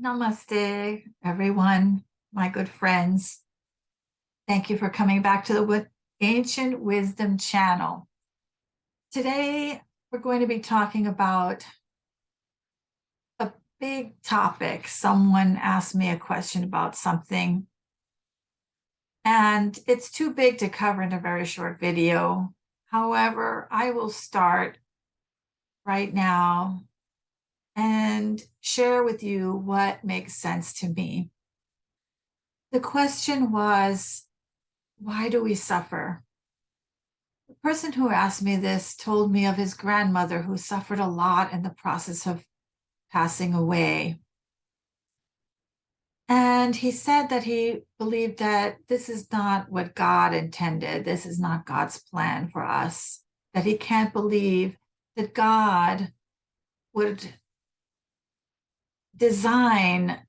Namaste, everyone, my good friends. Thank you for coming back to the Ancient Wisdom channel. Today, we're going to be talking about a big topic. Someone asked me a question about something, and it's too big to cover in a very short video. However, I will start right now and share with you what makes sense to me. The question was, why do we suffer? The person who asked me this told me of his grandmother who suffered a lot in the process of passing away. And he said that he believed that this is not what God intended. This is not God's plan for us. That he can't believe that God would design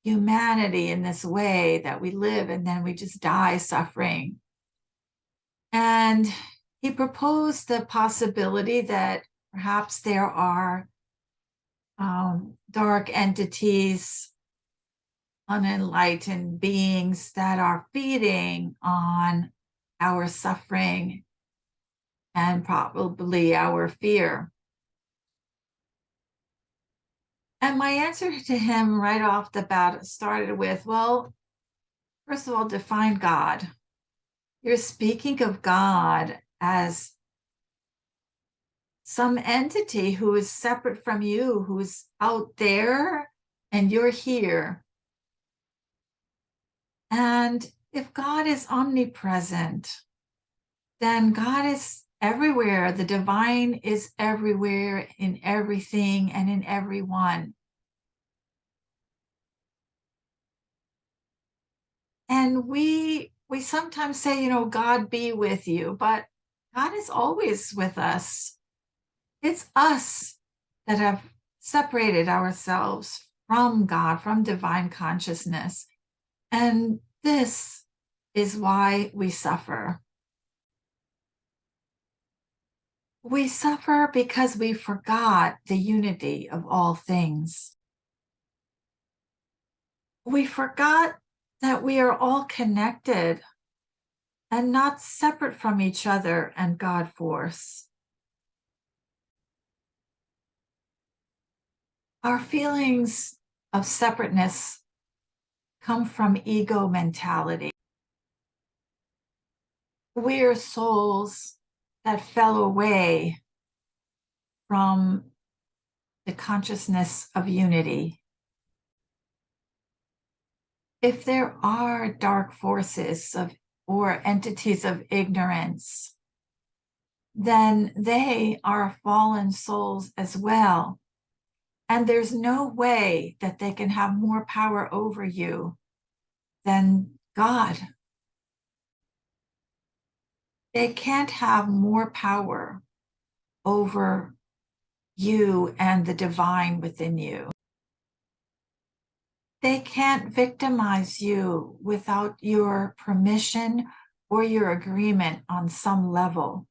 humanity in this way that we live and then we just die suffering. And he proposed the possibility that perhaps there are dark entities, unenlightened beings that are feeding on our suffering and probably our fear. And my answer to him right off the bat started with, well, first of all, define God. You're speaking of God as some entity who is separate from you, who's out there and you're here. And if God is omnipresent, then God is everywhere. The divine is everywhere, in everything and in everyone. And we sometimes say, God be with you, but God is always with us. It's us that have separated ourselves from God, from divine consciousness. And this is why we suffer. We suffer because we forgot the unity of all things. We forgot that we are all connected and not separate from each other and God force. Our feelings of separateness come from ego mentality. We are souls that fell away from the consciousness of unity. If there are dark forces or entities of ignorance, then they are fallen souls as well. And there's no way that they can have more power over you than God. They can't have more power over you and the divine within you. They can't victimize you without your permission or your agreement on some level.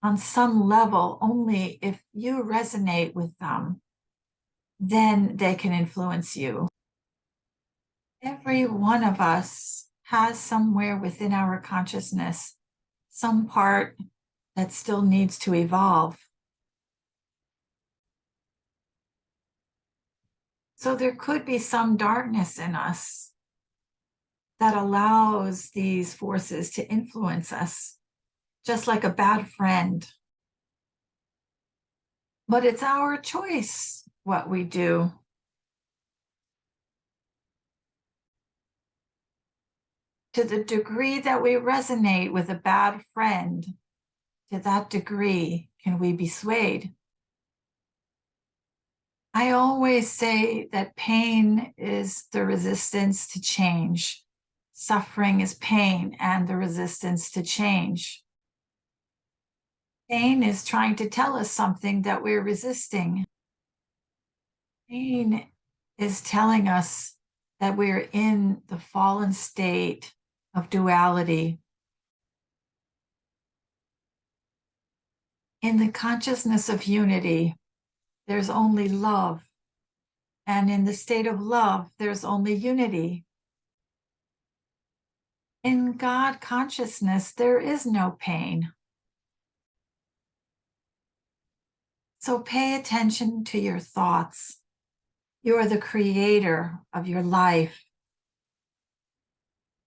On some level, only if you resonate with them, then they can influence you. Every one of us has somewhere within our consciousness some part that still needs to evolve. So there could be some darkness in us that allows these forces to influence us, just like a bad friend. But it's our choice what we do. To the degree that we resonate with a bad friend, to that degree can we be swayed. I always say that pain is the resistance to change. Suffering is pain and the resistance to change. Pain is trying to tell us something that we're resisting. Pain is telling us that we're in the fallen state of duality. In the consciousness of unity, there's only love. And in the state of love, there's only unity. In God consciousness, there is no pain. So pay attention to your thoughts. You are the creator of your life.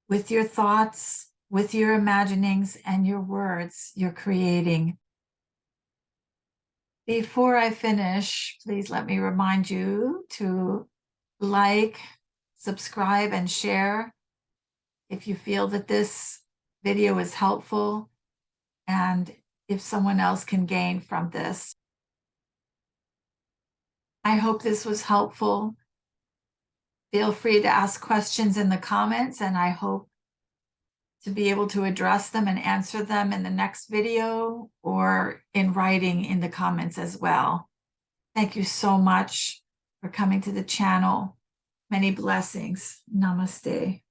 With your thoughts, with your imaginings, and your words, you're creating. Before I finish, please let me remind you to like, subscribe, and share if you feel that this video is helpful and if someone else can gain from this. I hope this was helpful. Feel free to ask questions in the comments, and I hope to be able to address them and answer them in the next video or in writing in the comments as well. Thank you so much for coming to the channel. Many blessings. Namaste.